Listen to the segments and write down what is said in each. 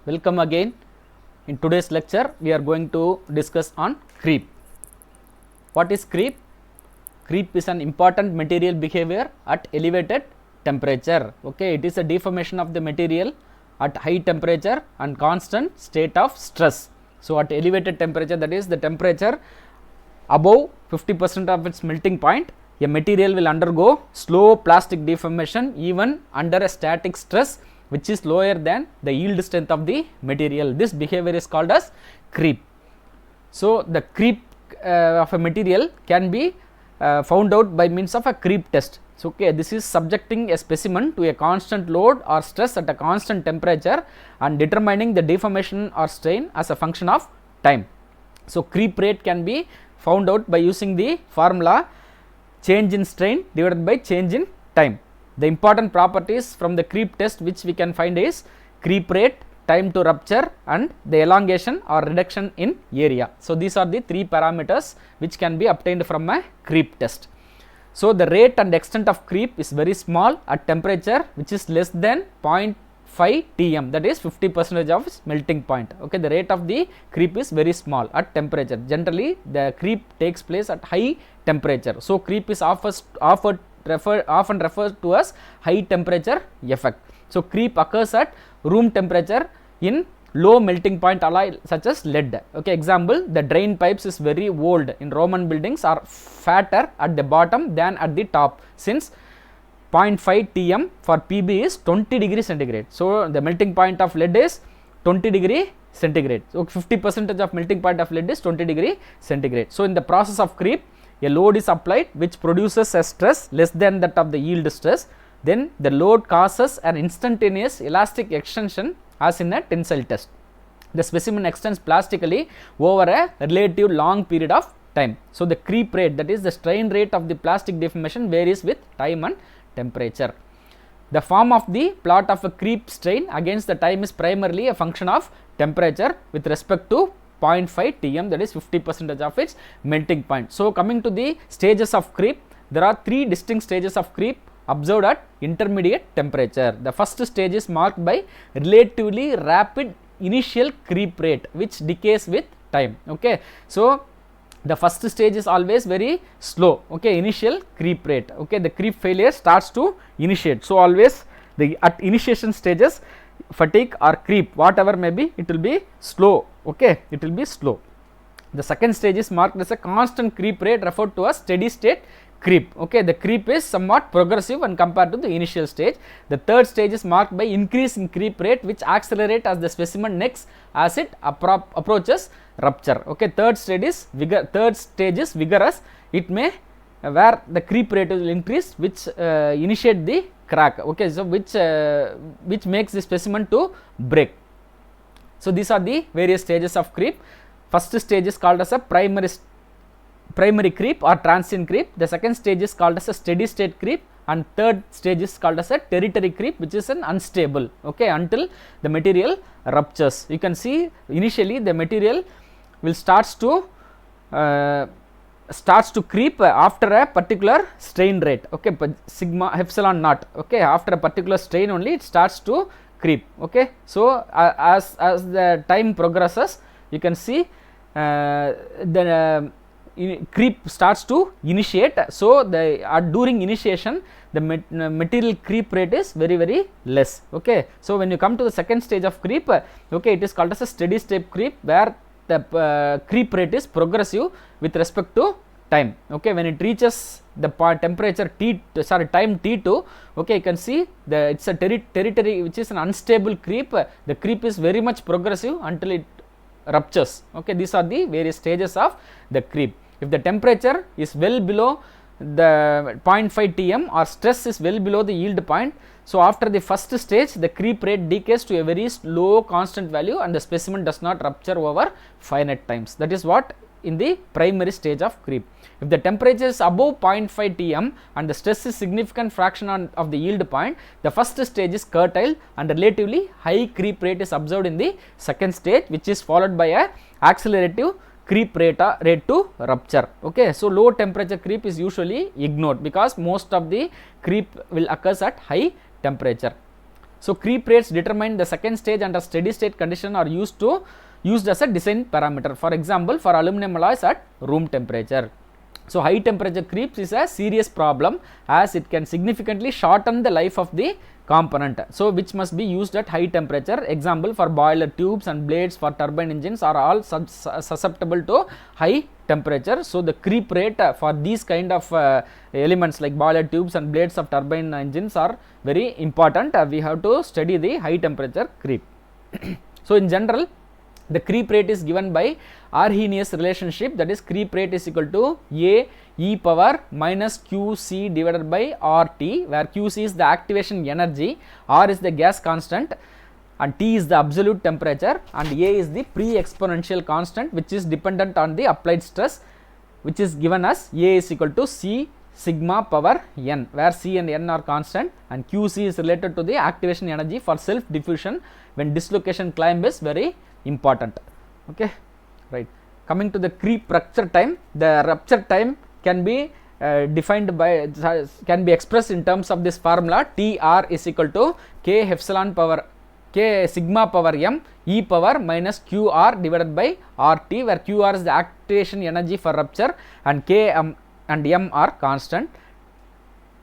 Welcome again. In today's lecture we are going to discuss on creep. What is creep? Creep is an important material behavior at elevated temperature. Okay, it is a deformation of the material at high temperature and constant state of stress. So at elevated temperature, that is the temperature above 50% of its melting point, a material will undergo slow plastic deformation even under a static stress which is lower than the yield strength of the material. This behavior is called as creep. So the creep of a material can be found out by means of a creep test. So okay, this is subjecting a specimen to a constant load or stress at a constant temperature and determining the deformation or strain as a function of time. So creep rate can be found out by using the formula change in strain divided by change in time. The important properties from the creep test which we can find is creep rate, time to rupture and the elongation or reduction in area. So these are the three parameters which can be obtained from a creep test. So the rate and extent of creep is very small at temperature which is less than 0.5 Tm, that is 50% of its melting point. Okay, the rate of the creep is very small at temperature. Generally the creep takes place at high temperature. So creep is often referred to as high temperature effect. So creep occurs at room temperature in low melting point alloy such as lead. Okay, example, the drain pipes is very old in Roman buildings are fatter at the bottom than at the top, since 0.5 Tm for Pb is 20 degree centigrade. So the melting point of lead is 20 degree centigrade. So 50% of melting point of lead is 20 degree centigrade. So in the process of creep, a load is applied which produces a stress less than that of the yield stress. Then the load causes an instantaneous elastic extension as in a tensile test. The specimen extends plastically over a relative long period of time. So the creep rate, that is the strain rate of the plastic deformation, varies with time and temperature. The form of the plot of a creep strain against the time is primarily a function of temperature with respect to 0.5 Tm, that is 50% of its melting point. So coming to the stages of creep, there are three distinct stages of creep observed at intermediate temperature. The first stage is marked by relatively rapid initial creep rate which decays with time. Okay, so the first stage is always very slow. Okay, initial creep rate. Okay, the creep failure starts to initiate. So always the at initiation stages, fatigue or creep, whatever may be, it will be slow. Okay, it will be slow. The second stage is marked as a constant creep rate referred to as steady state creep. Okay, the creep is somewhat progressive when compared to the initial stage. The third stage is marked by increase in creep rate which accelerate as the specimen next as it approaches rupture. Okay, third stage is vigorous. It may where the creep rate will increase which initiate the crack. Okay, so which makes the specimen to break. So these are the various stages of creep. First stage is called as a primary creep or transient creep. The second stage is called as a steady state creep, and third stage is called as a territory creep which is an unstable. Okay, until the material ruptures. You can see initially the material will starts to creep after a particular strain rate. Okay, sigma epsilon naught. Okay, after a particular strain only it starts to creep. Okay, so as the time progresses, you can see the creep starts to initiate. So during initiation the material creep rate is very less. Okay, so when you come to the second stage of creep, okay, it is called as a steady state creep where the creep rate is progressive with respect to time. Okay, when it reaches the temperature time T2, okay, you can see it's a territory which is an unstable creep. The creep is very much progressive until it ruptures. Okay, these are the various stages of the creep. If the temperature is well below the 0.5 Tm or stress is well below the yield point, so after the first stage the creep rate decays to a very low constant value and the specimen does not rupture over finite times. That is what in the primary stage of creep. If the temperature is above 0.5 Tm and the stress is significant fraction of the yield point, the first stage is curtailed and relatively high creep rate is observed in the second stage, which is followed by a accelerative creep rate to rupture. Okay, so low temperature creep is usually ignored because most of the creep will occurs at high temperature. So creep rates determine the second stage under steady state condition are used as a design parameter. For example, for aluminum alloys at room temperature. So high temperature creeps is a serious problem as it can significantly shorten the life of the component. So which must be used at high temperature. Example, for boiler tubes and blades for turbine engines are all susceptible to high temperature. So the creep rate for these kind of elements like boiler tubes and blades of turbine engines are very important. We have to study the high temperature creep. So in general, the creep rate is given by Arrhenius relationship, that is creep rate is equal to A e power minus QC divided by RT, where QC is the activation energy, R is the gas constant and T is the absolute temperature, and A is the pre-exponential constant which is dependent on the applied stress, which is given as A is equal to C sigma power n, where C and n are constant, and QC is related to the activation energy for self diffusion when dislocation climb is very important. Okay, right. Coming to the creep rupture time, the rupture time can be defined by, can be expressed in terms of this formula TR is equal to K epsilon power K sigma power m e power minus QR divided by RT, where QR is the activation energy for rupture and K and m are constant.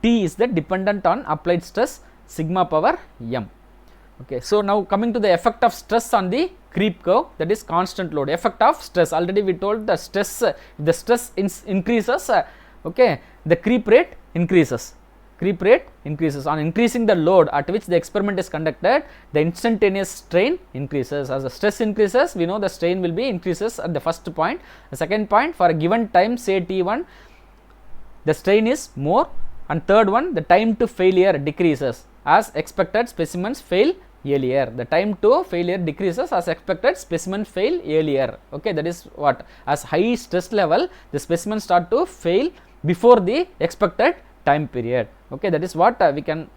T is the dependent on applied stress sigma power m. Okay, so now coming to the effect of stress on the creep curve, that is constant load. Effect of stress, already we told the stress, the stress increases, okay, the creep rate increases. Creep rate increases. On increasing the load at which the experiment is conducted, the instantaneous strain increases. As the stress increases, we know the strain will be increases at the first point. The second point, for a given time, say T1, the strain is more, and third one, the time to failure decreases as expected specimens fail earlier. The time to failure decreases as expected specimen fail earlier. Okay, that is what, as high stress level the specimen start to fail before the expected time period. Okay, that is what we can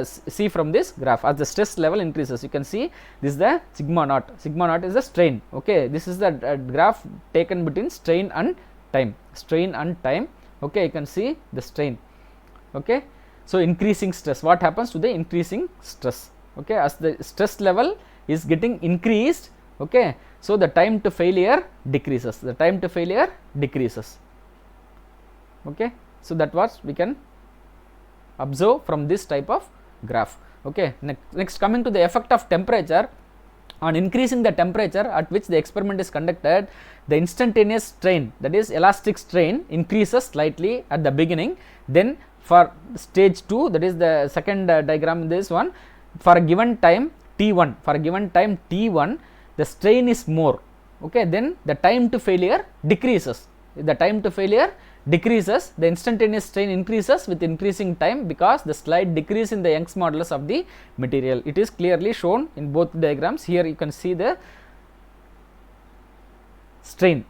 see from this graph. As the stress level increases, you can see this is the sigma naught. Sigma naught is the strain. Okay, this is the graph taken between strain and time. Strain and time. Okay, you can see the strain. Okay, so increasing stress, what happens to the increasing stress? Okay, as the stress level is getting increased, okay, so the time to failure decreases. The time to failure decreases. Okay, so that was we can observe from this type of graph. Okay, next coming to the effect of temperature. On increasing the temperature at which the experiment is conducted, the instantaneous strain, that is elastic strain, increases slightly at the beginning. Then for stage 2, that is the second diagram in this one, for a given time T1, for a given time T1, the strain is more. Okay, then the time to failure decreases. The time to failure decreases, the instantaneous strain increases with increasing time because the slight decrease in the Young's modulus of the material. It is clearly shown in both diagrams. Here you can see the strain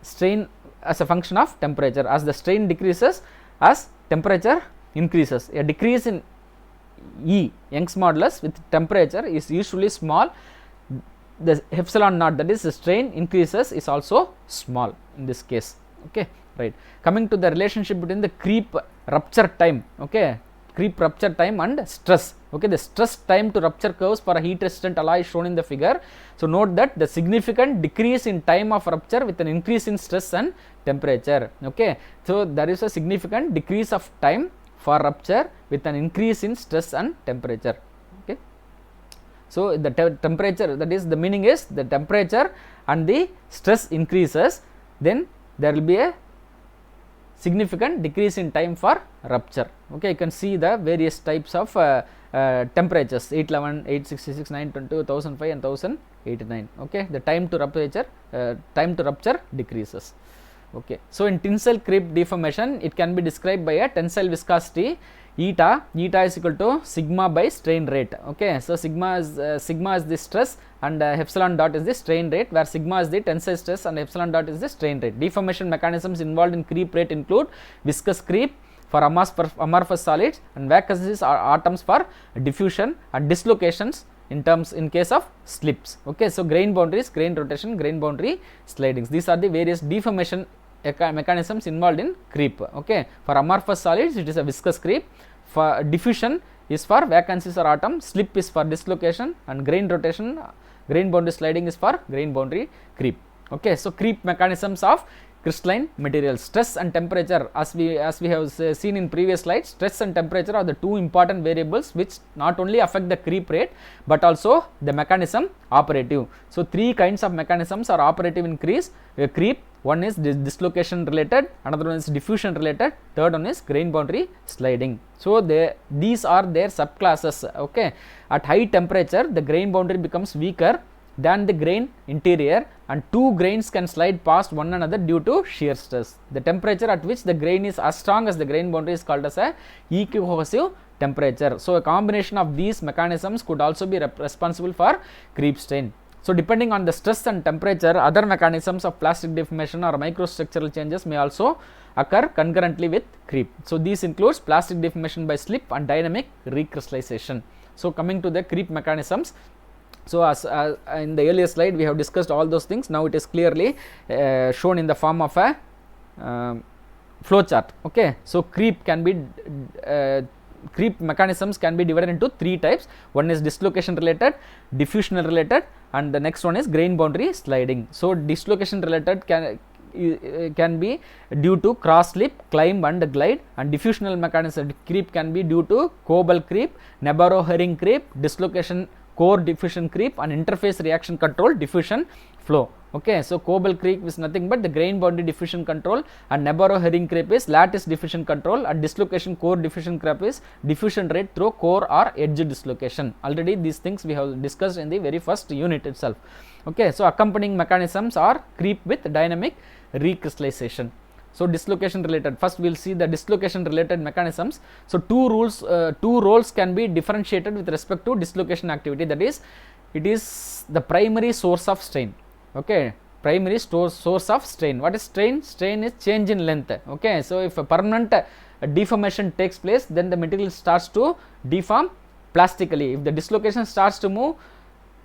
as a function of temperature. As the strain decreases, as temperature increases, a decrease in E, Young's modulus with temperature is usually small. The epsilon naught, that is the strain increases, is also small in this case. Okay, right. Coming to the relationship between the creep rupture time, okay, creep rupture time and stress. Okay, the stress time to rupture curves for a heat resistant alloy is shown in the figure. So note that the significant decrease in time of rupture with an increase in stress and temperature. Okay, so there is a significant decrease of time for rupture with an increase in stress and temperature. Okay, so the temperature, that is the meaning is the temperature and the stress increases, then there will be a significant decrease in time for rupture. Okay, you can see the various types of temperatures 811, 866, 922, 1005 and 1089. Okay, the time to rupture decreases. Okay, so in tensile creep deformation, it can be described by a tensile viscosity eta is equal to sigma by strain rate. Okay, so sigma is the stress and epsilon dot is the strain rate, where sigma is the tensile stress and epsilon dot is the strain rate. Deformation mechanisms involved in creep rate include viscous creep for amorphous solids and vacancies or atoms for diffusion and dislocations in case of slips. Okay, so grain boundaries, grain rotation, grain boundary slidings, these are the various deformation mechanisms involved in creep. Okay, for amorphous solids it is a viscous creep, for diffusion is for vacancies or atom, slip is for dislocation, and grain rotation, grain boundary sliding is for grain boundary creep. Okay, so creep mechanisms of crystalline materials. Stress and temperature, as we have seen in previous slides, stress and temperature are the two important variables which not only affect the creep rate but also the mechanism operative. So three kinds of mechanisms are operative in creep. One is dislocation related, another one is diffusion related, third one is grain boundary sliding. So these are their subclasses. Okay, at high temperature the grain boundary becomes weaker than the grain interior, and two grains can slide past one another due to shear stress. The temperature at which the grain is as strong as the grain boundary is called as a equicohesive temperature. So a combination of these mechanisms could also be responsible for creep strain. So depending on the stress and temperature, other mechanisms of plastic deformation or microstructural changes may also occur concurrently with creep. So these includes plastic deformation by slip and dynamic recrystallization. So coming to the creep mechanisms, so as in the earlier slide we have discussed all those things. Now it is clearly shown in the form of a flow chart. Okay, so creep mechanisms can be divided into three types. One is dislocation related, diffusional related, and the next one is grain boundary sliding. So dislocation related can be due to cross slip, climb and glide, and diffusional mechanism creep can be due to Koebel creep, Nabarro-Herring creep, dislocation core diffusion creep, and interface reaction control diffusion flow. Okay, so Koebel creep is nothing but the grain boundary diffusion control, and Nabarro-Herring creep is lattice diffusion control, and dislocation core diffusion creep is diffusion rate through core or edge dislocation. Already these things we have discussed in the very first unit itself. Okay, so accompanying mechanisms are creep with dynamic recrystallization. So dislocation related, first we will see the dislocation related mechanisms. So two roles can be differentiated with respect to dislocation activity, that is, it is the primary source of strain. Okay, primary source of strain. What is strain? Strain is change in length. Okay, so if a permanent deformation takes place, then the material starts to deform plastically. If the dislocation starts to move,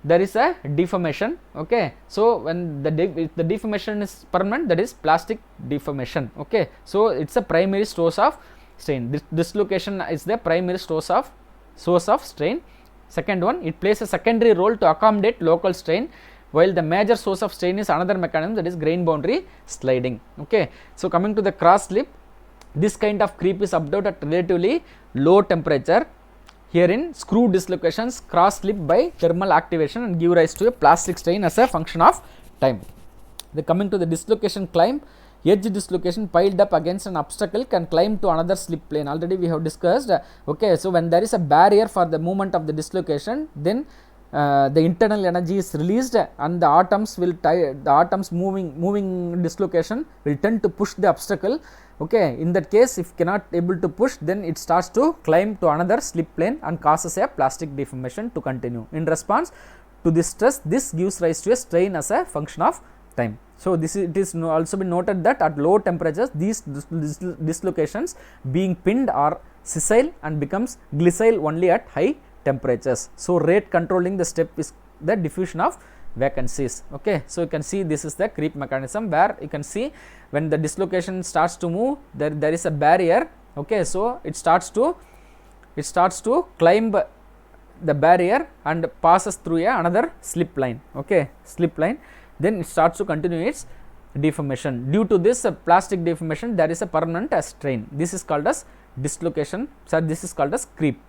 there is a deformation. Okay, so when if the deformation is permanent, that is plastic deformation. Okay, so it's a primary source of strain. Dislocation is the primary source of strain. Second one, it plays a secondary role to accommodate local strain, while the major source of strain is another mechanism, that is grain boundary sliding. Okay, so coming to the cross slip, this kind of creep is observed at relatively low temperature. Herein, screw dislocations cross slip by thermal activation and give rise to a plastic strain as a function of time. Coming to the dislocation climb, edge dislocation piled up against an obstacle can climb to another slip plane. Already we have discussed. Okay, so when there is a barrier for the movement of the dislocation, then the internal energy is released, and the atoms moving dislocation will tend to push the obstacle. Okay, in that case, if cannot able to push, then it starts to climb to another slip plane and causes a plastic deformation to continue. In response to this stress, this gives rise to a strain as a function of time. So it is also been noted that at low temperatures, these dislocations being pinned are sessile and becomes glissile only at high temperatures. So rate controlling the step is the diffusion of vacancies. Okay, so you can see this is the creep mechanism, where you can see when the dislocation starts to move, there is a barrier. Okay, so it starts to climb the barrier and passes through another slip line. Okay, slip line, then it starts to continue its deformation. Due to this plastic deformation, there is a permanent strain. This is called as dislocation. So this is called as creep.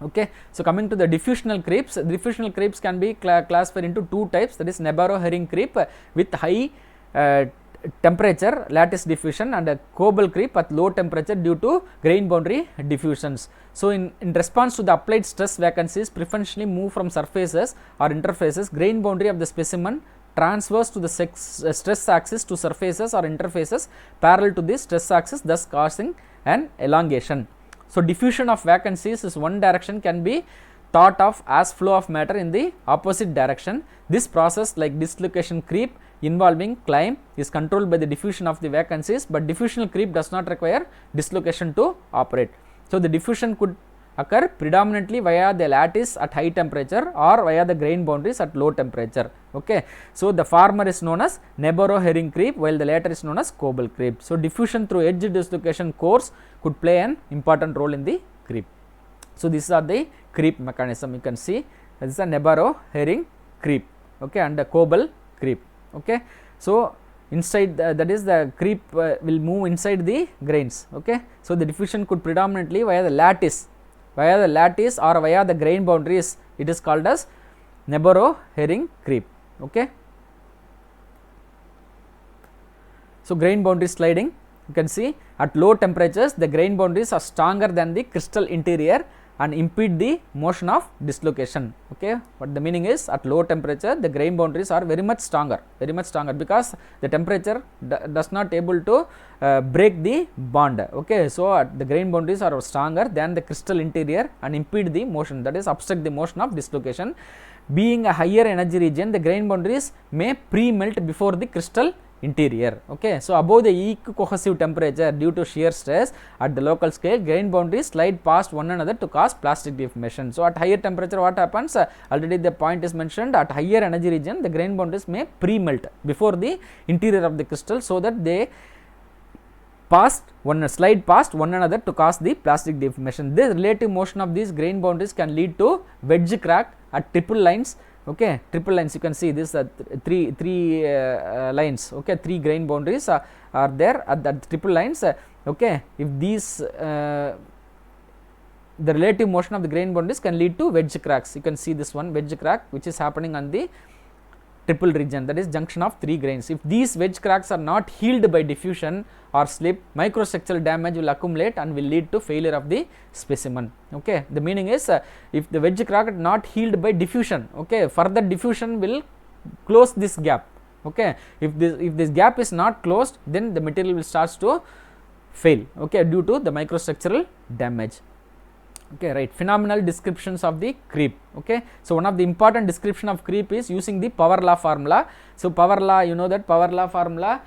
Okay, so coming to the diffusional creeps can be classified into two types, that is Nabarro-Herring creep with high temperature lattice diffusion, and a Koebel creep at low temperature due to grain boundary diffusions. So in response to the applied stress, vacancies preferentially move from surfaces or interfaces. Grain boundary of the specimen transverse to the stress axis to surfaces or interfaces parallel to the stress axis, thus causing an elongation. So diffusion of vacancies is one direction, can be thought of as flow of matter in the opposite direction. This process, like dislocation creep involving climb, is controlled by the diffusion of the vacancies, but diffusional creep does not require dislocation to operate. So the diffusion could occur predominantly via the lattice at high temperature or via the grain boundaries at low temperature. Okay, so the former is known as Nabarro-Herring creep, while the latter is known as Koebel creep. So diffusion through edge dislocation cores could play an important role in the creep. So these are the creep mechanism. You can see this is a Nabarro Herring creep, okay, and a Koebel creep, okay. So inside that is the creep will move inside the grains, okay. So the diffusion could predominantly via the lattice or via the grain boundaries. It is called as Nabarro Herring creep, okay. So grain boundary sliding, you can see at low temperatures the grain boundaries are stronger than the crystal interior and impede the motion of dislocation, okay. What the meaning is, at low temperature the grain boundaries are very much stronger because the temperature does not able to break the bond, okay. So the grain boundaries are stronger than the crystal interior and impede the motion, that is obstruct the motion of dislocation. Being a higher energy region, the grain boundaries may pre-melt before the crystal interior, okay. So above the equicohesive temperature due to shear stress at the local scale, grain boundaries slide past one another to cause plastic deformation. So at higher temperature what happens, already the point is mentioned, at higher energy region the grain boundaries may pre-melt before the interior of the crystal, so that they slide past one another to cause the plastic deformation. The relative motion of these grain boundaries can lead to wedge crack at triple lines, okay. Triple lines, you can see this three lines, okay, 3 grain boundaries are there at that triple lines, okay. If these the relative motion of the grain boundaries can lead to wedge cracks, you can see this one wedge crack which is happening on the triple region, that is junction of 3 grains. If these wedge cracks are not healed by diffusion or slip, microstructural damage will accumulate and will lead to failure of the specimen, okay. The meaning is if the wedge crack is not healed by diffusion, okay, further diffusion will close this gap, okay. If this gap is not closed, then the material will starts to fail, okay, due to the microstructural damage, okay, right. Phenomenal descriptions of the creep, okay. So one of the important description of creep is using the power law formula. So power law, you know that power law formula,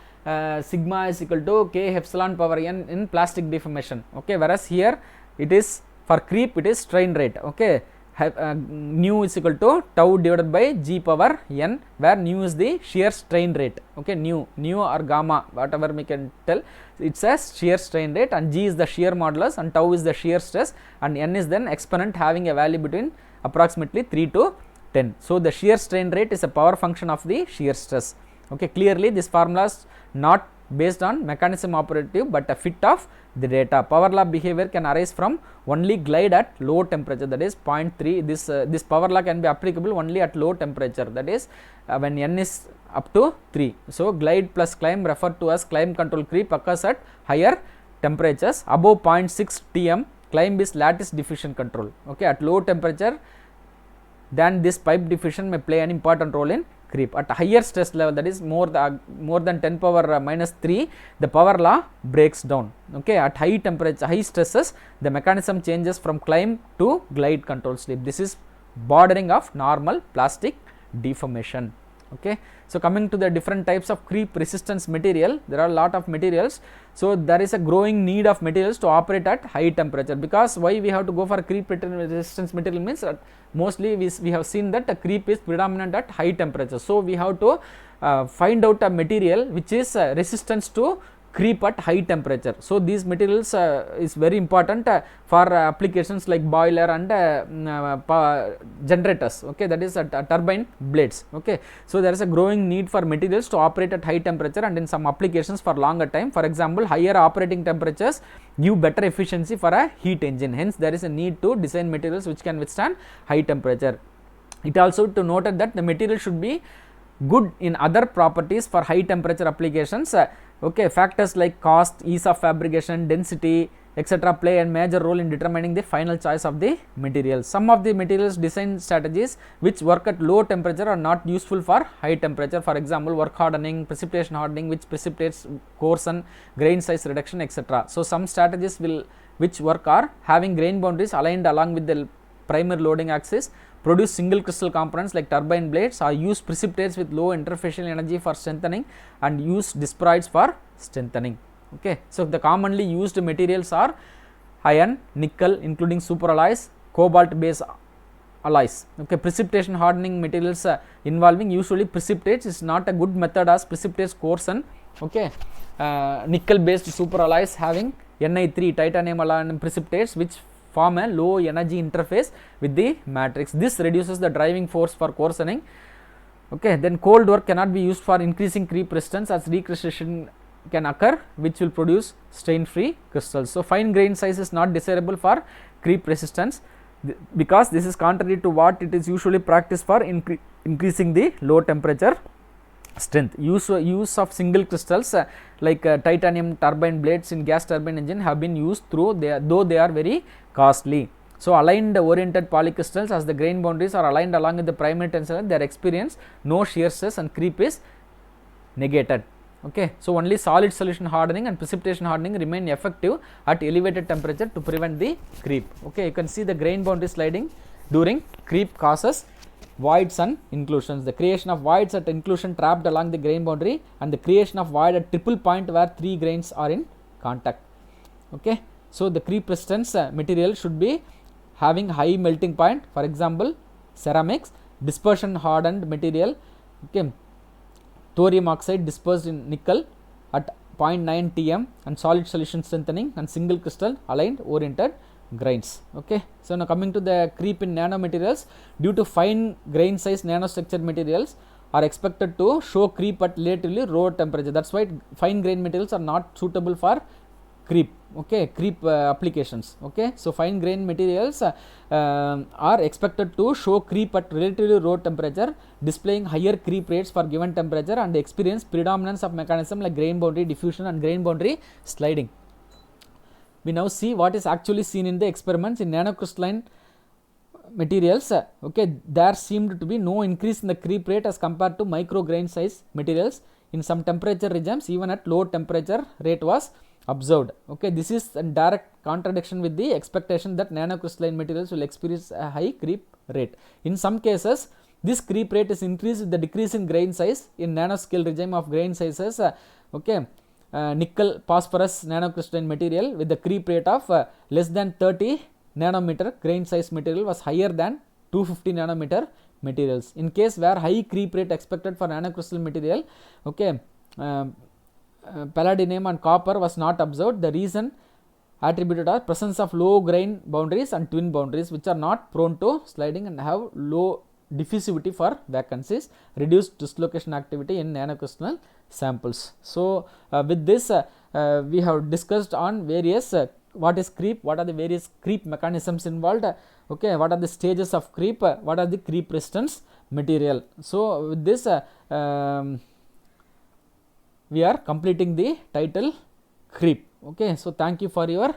sigma is equal to k epsilon power n in plastic deformation, okay, whereas here it is for creep it is strain rate, okay. Nu is equal to tau divided by g power n, where nu is the shear strain rate, okay. Nu or gamma, whatever we can tell, it says shear strain rate, and g is the shear modulus and tau is the shear stress, and n is then exponent having a value between approximately 3 to 10. So the shear strain rate is a power function of the shear stress, okay. Clearly this formula is not based on mechanism operative but a fit of the data. Power law behavior can arise from only glide at low temperature, that is 0.3. This power law can be applicable only at low temperature, that is when n is up to 3. So glide plus climb referred to as climb control creep occurs at higher temperatures. Above 0.6 Tm, climb is lattice diffusion control, okay. At low temperature then this pipe diffusion may play an important role in creep. At higher stress level, that is more than 10 power minus 3, the power law breaks down, okay. At high temperature, high stresses, the mechanism changes from climb to glide control slip. This is bordering of normal plastic deformation, okay. So coming to the different types of creep resistance material, there are a lot of materials. So there is a growing need of materials to operate at high temperature, because why we have to go for creep resistance material means that mostly we have seen that a creep is predominant at high temperature. So we have to find out a material which is resistance to creep at high temperature. So these materials is very important for applications like boiler and generators, okay, that is turbine blades, okay. So there is a growing need for materials to operate at high temperature and in some applications for longer time. For example, higher operating temperatures give better efficiency for a heat engine, hence there is a need to design materials which can withstand high temperature. It also to note that the material should be good in other properties for high temperature applications, okay. Factors like cost, ease of fabrication, density, etc. play a major role in determining the final choice of the materials. Some of the materials design strategies which work at low temperature are not useful for high temperature. For example, work hardening, precipitation hardening, which precipitates coercion, grain size reduction, etc. So some strategies which work are having grain boundaries aligned along with the primary loading axis, produce single crystal components like turbine blades, or use precipitates with low interfacial energy for strengthening, and use dispyrides for strengthening, okay. So the commonly used materials are iron, nickel including superalloys, cobalt based alloys, okay. Precipitation hardening materials involving usually precipitates is not a good method as precipitates coercion, okay. Nickel based superalloys having Ni3 titanium aluminum precipitates which form a low energy interface with the matrix. This reduces the driving force for coarsening. Okay, then cold work cannot be used for increasing creep resistance, as recrystallization can occur, which will produce strain free crystals. So fine grain size is not desirable for creep resistance, because this is contrary to what it is usually practiced for increasing the low temperature strength. Use of single crystals like titanium turbine blades in gas turbine engine have been used though they are very costly. So aligned oriented polycrystals, as the grain boundaries are aligned along with the primary tensile, they experience no shear stress and creep is negated. Okay, so only solid solution hardening and precipitation hardening remain effective at elevated temperature to prevent the creep. Okay, you can see the grain boundary sliding during creep causes voids and inclusions. The creation of voids at inclusion trapped along the grain boundary, and the creation of void at triple point where 3 grains are in contact. Okay, so the creep resistance material should be having high melting point, for example ceramics, dispersion hardened material. Okay, thorium oxide dispersed in nickel at 0.9 tm, and solid solution strengthening, and single crystal aligned oriented grains. Okay, so now coming to the creep in nanomaterials, due to fine grain size nanostructured materials are expected to show creep at relatively low temperature. That's why fine grain materials are not suitable for creep. Okay, creep applications. Okay, so fine grain materials are expected to show creep at relatively low temperature, displaying higher creep rates for given temperature, and experience predominance of mechanism like grain boundary diffusion and grain boundary sliding. We now see what is actually seen in the experiments. In nanocrystalline materials, okay, there seemed to be no increase in the creep rate as compared to micro grain size materials. In some temperature regimes, even at low temperature rate was observed. Okay, this is in direct contradiction with the expectation that nanocrystalline materials will experience a high creep rate. In some cases, this creep rate is increased with the decrease in grain size. In nanoscale regime of grain sizes, okay, nickel phosphorus nanocrystalline material with the creep rate of less than 30 nanometer grain size material was higher than 250 nanometer materials. In case where high creep rate expected for nanocrystalline material, okay, palladium and copper was not observed. The reason attributed are presence of low grain boundaries and twin boundaries, which are not prone to sliding and have low diffusivity for vacancies, reduced dislocation activity in nanocrystalline samples. So with this we have discussed on various what is creep, what are the various creep mechanisms involved, okay, what are the stages of creep, what are the creep resistance material. So with this we are completing the title creep. Okay, so thank you for your